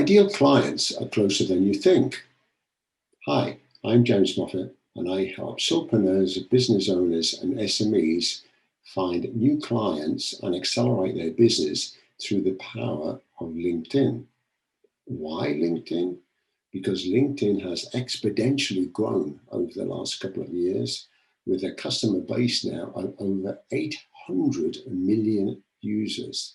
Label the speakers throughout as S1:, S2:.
S1: ideal clients are closer than you think. Hi, I'm James Moffat, and I help solopreneurs, business owners, and SMEs find new clients and accelerate their business through the power of LinkedIn. Why LinkedIn? Because LinkedIn has exponentially grown over the last couple of years, with a customer base now of over 800 million users.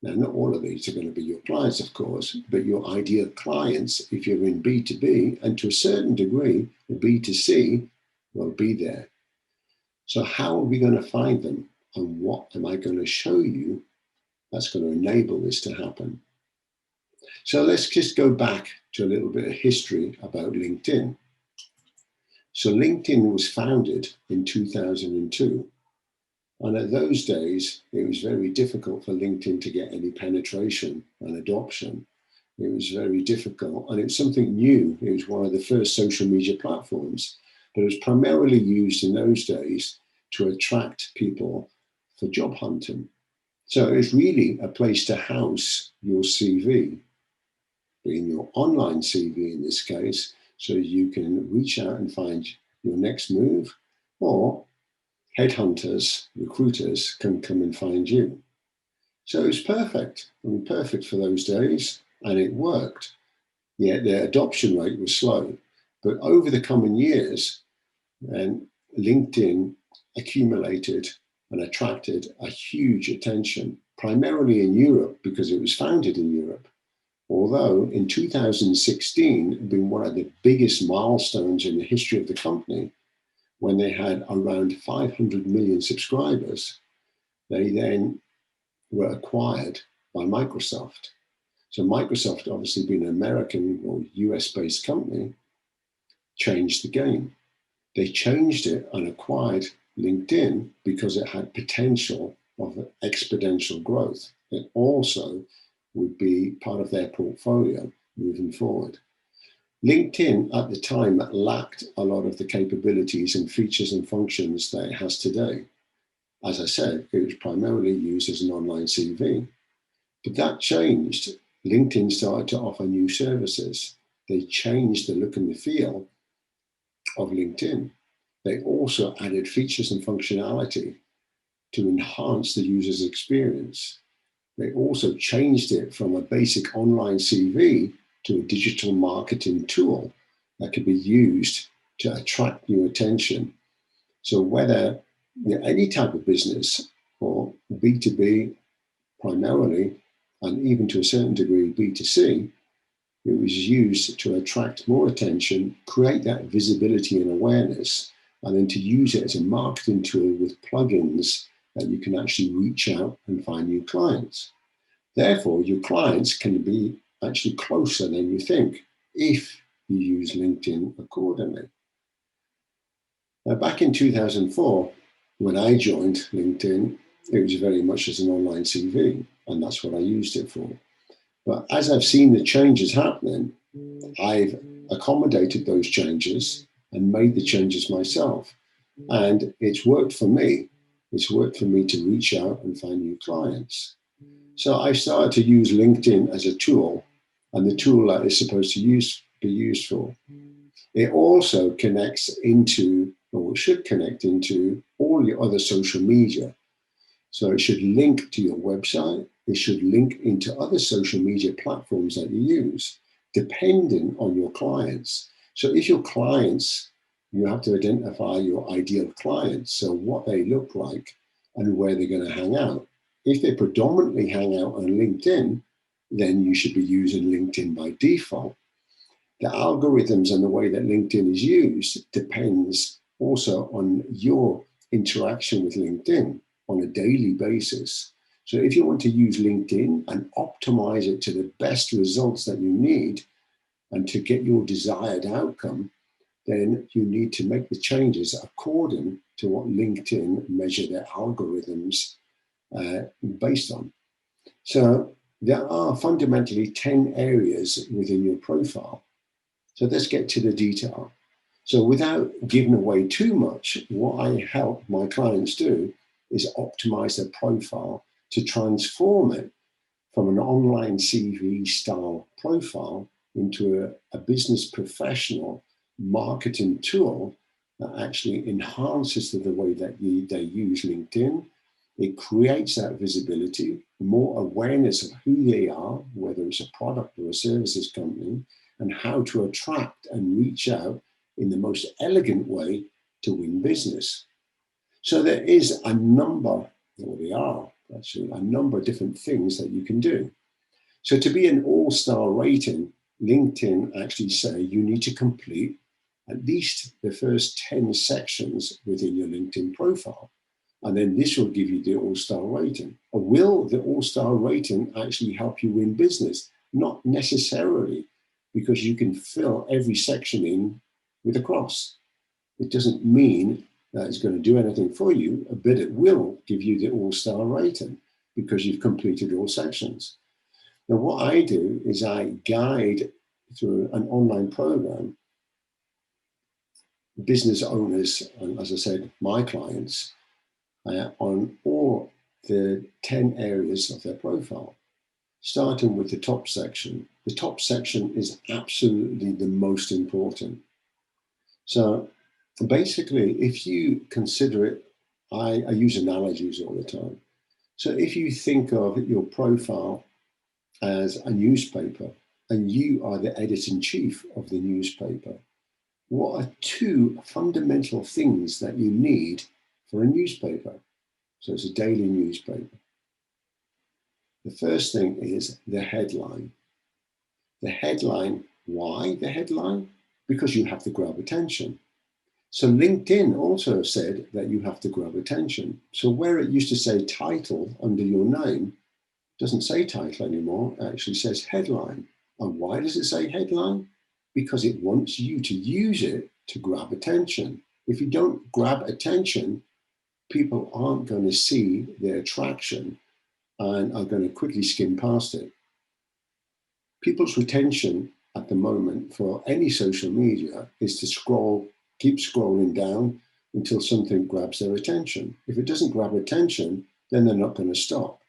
S1: Now, not all of these are going to be your clients, of course, but your ideal clients, if you're in B2B, and to a certain degree, B2C, will be there. So how are we going to find them? And what am I going to show you that's going to enable this to happen? So let's just go back to a little bit of history about LinkedIn. So LinkedIn was founded in 2002. And at those days, it was very difficult for LinkedIn to get any penetration and adoption. It was very difficult, and it was something new. It was one of the first social media platforms, but it was primarily used in those days to attract people for job hunting. So it's really a place to house your CV, being your online CV in this case, so you can reach out and find your next move, or headhunters, recruiters can come and find you. So it's perfect. Perfect for those days, and it worked. Yet the adoption rate was slow. But over the coming years, and LinkedIn accumulated and attracted a huge attention, primarily in Europe because it was founded in Europe. Although in 2016, it had been one of the biggest milestones in the history of the company, when they had around 500 million subscribers, they then were acquired by Microsoft. So Microsoft, obviously being an American or US-based company, changed the game. They changed it and acquired LinkedIn because it had potential of exponential growth. It also would be part of their portfolio moving forward. LinkedIn at the time lacked a lot of the capabilities and features and functions that it has today. As I said, it was primarily used as an online CV. But that changed. LinkedIn started to offer new services. They changed the look and the feel of LinkedIn. They also added features and functionality to enhance the user's experience. They also changed it from a basic online CV to a digital marketing tool that could be used to attract new attention. So whether you're any type of business, or B2B primarily, and even to a certain degree B2C, it was used to attract more attention, create that visibility and awareness, and then to use it as a marketing tool with plugins that you can actually reach out and find new clients. Therefore, your clients can be actually closer than you think if you use LinkedIn accordingly. Now, back in 2004, when I joined LinkedIn, it was very much as an online CV, and that's what I used it for. But as I've seen the changes happening, I've accommodated those changes and made the changes myself. And it's worked for me. It's worked for me to reach out and find new clients. So I started to use LinkedIn as a tool, and the tool that is supposed to be used for. It also connects into, or should connect into, all your other social media. So it should link to your website. It should link into other social media platforms that you use, depending on your clients. So if your clients, you have to identify your ideal clients, so what they look like and where they're going to hang out. If they predominantly hang out on LinkedIn, then you should be using LinkedIn by default. The algorithms and the way that LinkedIn is used depends also on your interaction with LinkedIn on a daily basis. So if you want to use LinkedIn and optimize it to the best results that you need and to get your desired outcome, then you need to make the changes according to what LinkedIn measure their algorithms based on. So there are fundamentally 10 areas within your profile. So let's get to the detail. So without giving away too much, what I help my clients do is optimize their profile to transform it from an online CV style profile into a business professional marketing tool that actually enhances the way that they use LinkedIn. It creates that visibility, more awareness of who they are, whether it's a product or a services company, and how to attract and reach out in the most elegant way to win business. So there is a number, or there are actually a number of different things that you can do. So to be an all-star rating, LinkedIn actually say you need to complete at least the first 10 sections within your LinkedIn profile. And then this will give you the all-star rating. Or will the all-star rating actually help you win business? Not necessarily, because you can fill every section in with a cross. It doesn't mean that it's going to do anything for you, but it will give you the all-star rating because you've completed all sections. Now, what I do is I guide through an online program business owners, and as I said, my clients, on all the 10 areas of their profile, starting with the top section. The top section is absolutely the most important. So basically, if you consider it, I use analogies all the time. So if you think of your profile as a newspaper and you are the editor-in-chief of the newspaper, what are two fundamental things that you need for a newspaper? So it's a daily newspaper. The first thing is the headline. The headline, why the headline? Because you have to grab attention. So LinkedIn also said that you have to grab attention. So where it used to say title under your name, doesn't say title anymore, it actually says headline. And why does it say headline? Because it wants you to use it to grab attention. If you don't grab attention, people aren't going to see the attraction and are going to quickly skim past it. People's retention at the moment for any social media is to scroll, keep scrolling down until something grabs their attention. If it doesn't grab attention, then they're not going to stop.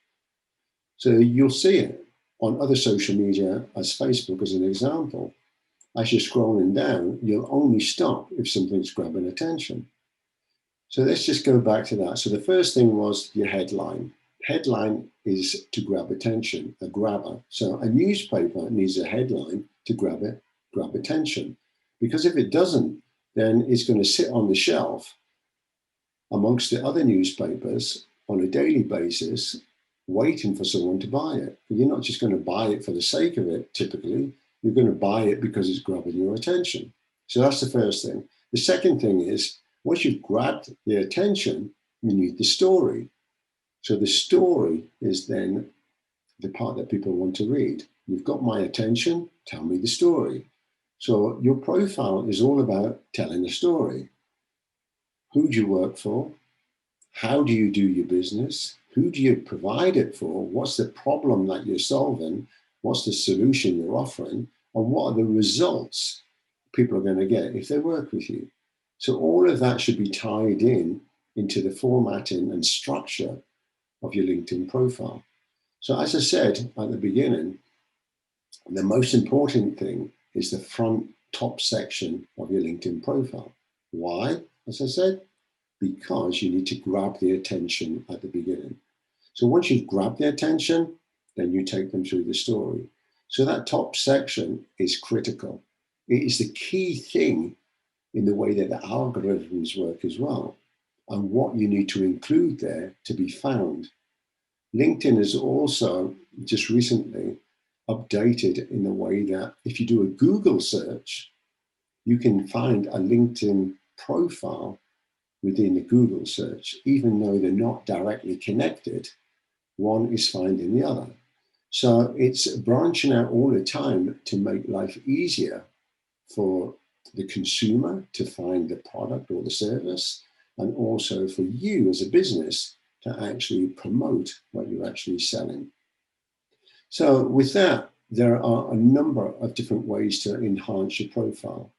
S1: So you'll see it on other social media, as Facebook as an example. As you're scrolling down, you'll only stop if something's grabbing attention. So let's just go back to that. So the first thing was your headline. Headline is to grab attention, a grabber. So a newspaper needs a headline to grab attention. Because if it doesn't, then it's going to sit on the shelf amongst the other newspapers on a daily basis, waiting for someone to buy it. You're not just going to buy it for the sake of it, typically. You're going to buy it because it's grabbing your attention. So that's the first thing. The second thing is, once you've grabbed the attention, you need the story. So the story is then the part that people want to read. You've got my attention, tell me the story. So your profile is all about telling a story. Who do you work for? How do you do your business? Who do you provide it for? What's the problem that you're solving? What's the solution you're offering? And what are the results people are going to get if they work with you? So all of that should be tied in into the formatting and structure of your LinkedIn profile. So as I said at the beginning, the most important thing is the front top section of your LinkedIn profile. Why? As I said, because you need to grab the attention at the beginning. So once you've grabbed the attention, then you take them through the story. So that top section is critical. It is the key thing in the way that the algorithms work as well, and what you need to include there to be found. LinkedIn has also just recently updated in the way that if you do a Google search, you can find a LinkedIn profile within the Google search, even though they're not directly connected, one is finding the other. So it's branching out all the time to make life easier for the consumer to find the product or the service, and also for you as a business to actually promote what you're actually selling. So with that, there are a number of different ways to enhance your profile.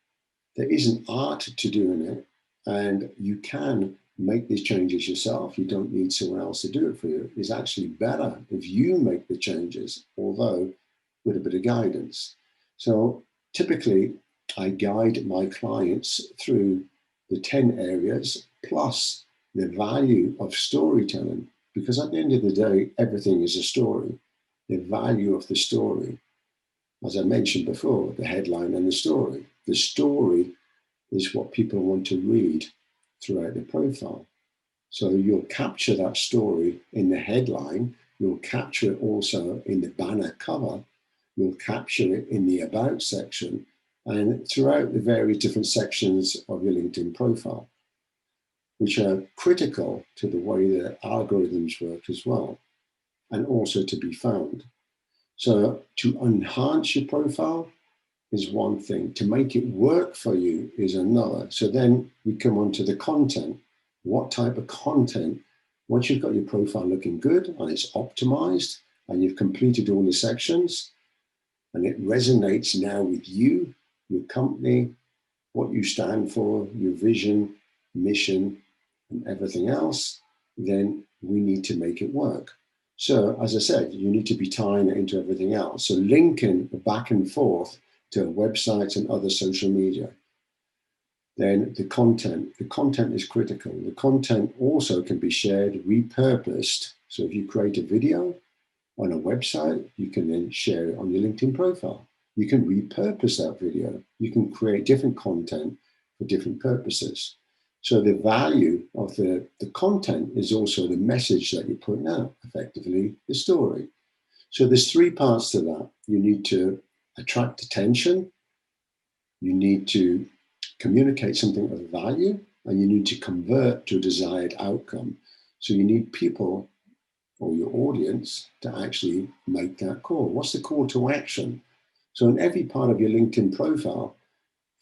S1: There is an art to doing it, and you can make these changes yourself. You don't need someone else to do it for you. It's actually better if you make the changes, although with a bit of guidance. So typically, I guide my clients through the 10 areas plus the value of storytelling, because at the end of the day, everything is a story. The value of the story, as I mentioned before, the headline and the story. The story is what people want to read throughout the profile. So you'll capture that story in the headline, you'll capture it also in the banner cover, you'll capture it in the about section, and throughout the various different sections of your LinkedIn profile, which are critical to the way that algorithms work as well, and also to be found. So to enhance your profile is one thing. To make it work for you is another. So then we come on to the content. What type of content? Once you've got your profile looking good and it's optimized and you've completed all the sections and it resonates now with you, your company, what you stand for, your vision, mission, and everything else, then we need to make it work. So as I said, you need to be tying it into everything else. So linking back and forth to websites and other social media. Then the content is critical. The content also can be shared, repurposed. So if you create a video on a website, you can then share it on your LinkedIn profile. You can repurpose that video. You can create different content for different purposes. So the value of the content is also the message that you're putting out, effectively the story. So there's three parts to that. You need to attract attention, you need to communicate something of value, and you need to convert to a desired outcome. So you need people or your audience to actually make that call. What's the call to action? So in every part of your LinkedIn profile,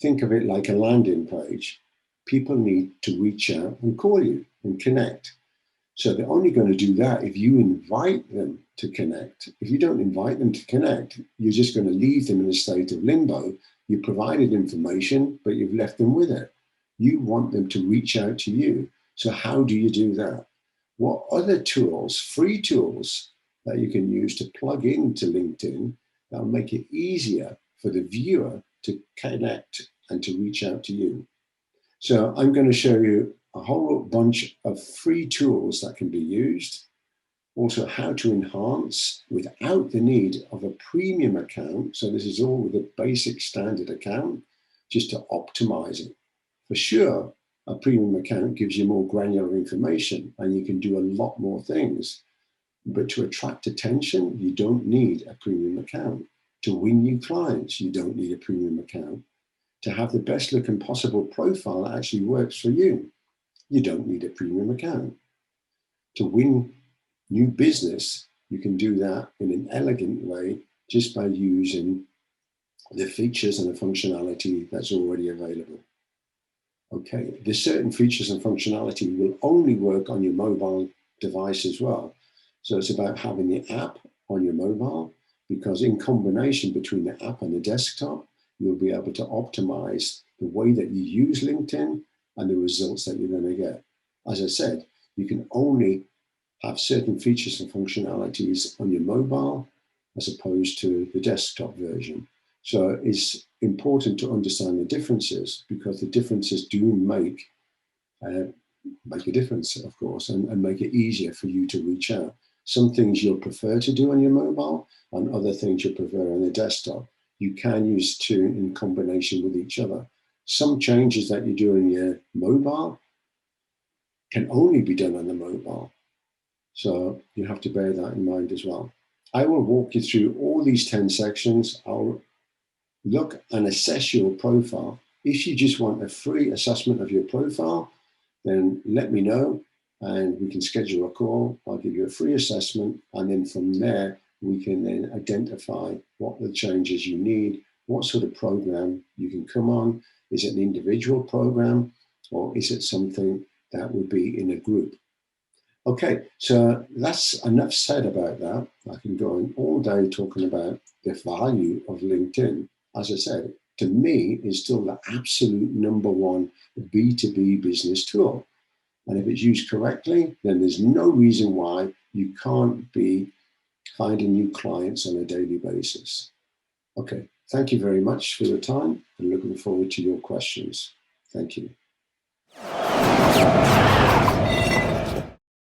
S1: think of it like a landing page. People need to reach out and call you and connect. So they're only going to do that if you invite them to connect. If you don't invite them to connect, you're just going to leave them in a state of limbo. You provided information, but you've left them with it. You want them to reach out to you. So how do you do that? What other tools, free tools that you can use to plug into LinkedIn that'll make it easier for the viewer to connect and to reach out to you? So I'm going to show you a whole bunch of free tools that can be used. Also how to enhance without the need of a premium account. So this is all with a basic standard account, just to optimize it. For sure, a premium account gives you more granular information and you can do a lot more things. But to attract attention, you don't need a premium account. To win new clients, you don't need a premium account. To have the best looking possible profile that actually works for you, you don't need a premium account. To win new business, you can do that in an elegant way just by using the features and the functionality that's already available. Okay, there's certain features and functionality will only work on your mobile device as well. So it's about having the app on your mobile, because in combination between the app and the desktop, you'll be able to optimize the way that you use LinkedIn and the results that you're going to get. As I said, you can only have certain features and functionalities on your mobile as opposed to the desktop version. So it's important to understand the differences, because the differences do make a difference, of course, and make it easier for you to reach out. Some things you'll prefer to do on your mobile and other things you'll prefer on the desktop. You can use two in combination with each other. Some changes that you do in your mobile can only be done on the mobile. So you have to bear that in mind as well. I will walk you through all these 10 sections. I'll look and assess your profile. If you just want a free assessment of your profile, then let me know and we can schedule a call. I'll give you a free assessment, and then from there, we can then identify what the changes you need, what sort of program you can come on. Is it an individual program, or is it something that would be in a group? Okay, so that's enough said about that. I can go on all day talking about the value of LinkedIn. As I said, to me, is still the absolute number one B2B business tool. And if it's used correctly, then there's no reason why you can't be finding new clients on a daily basis. Okay, thank you very much for your time and looking forward to your questions. Thank you.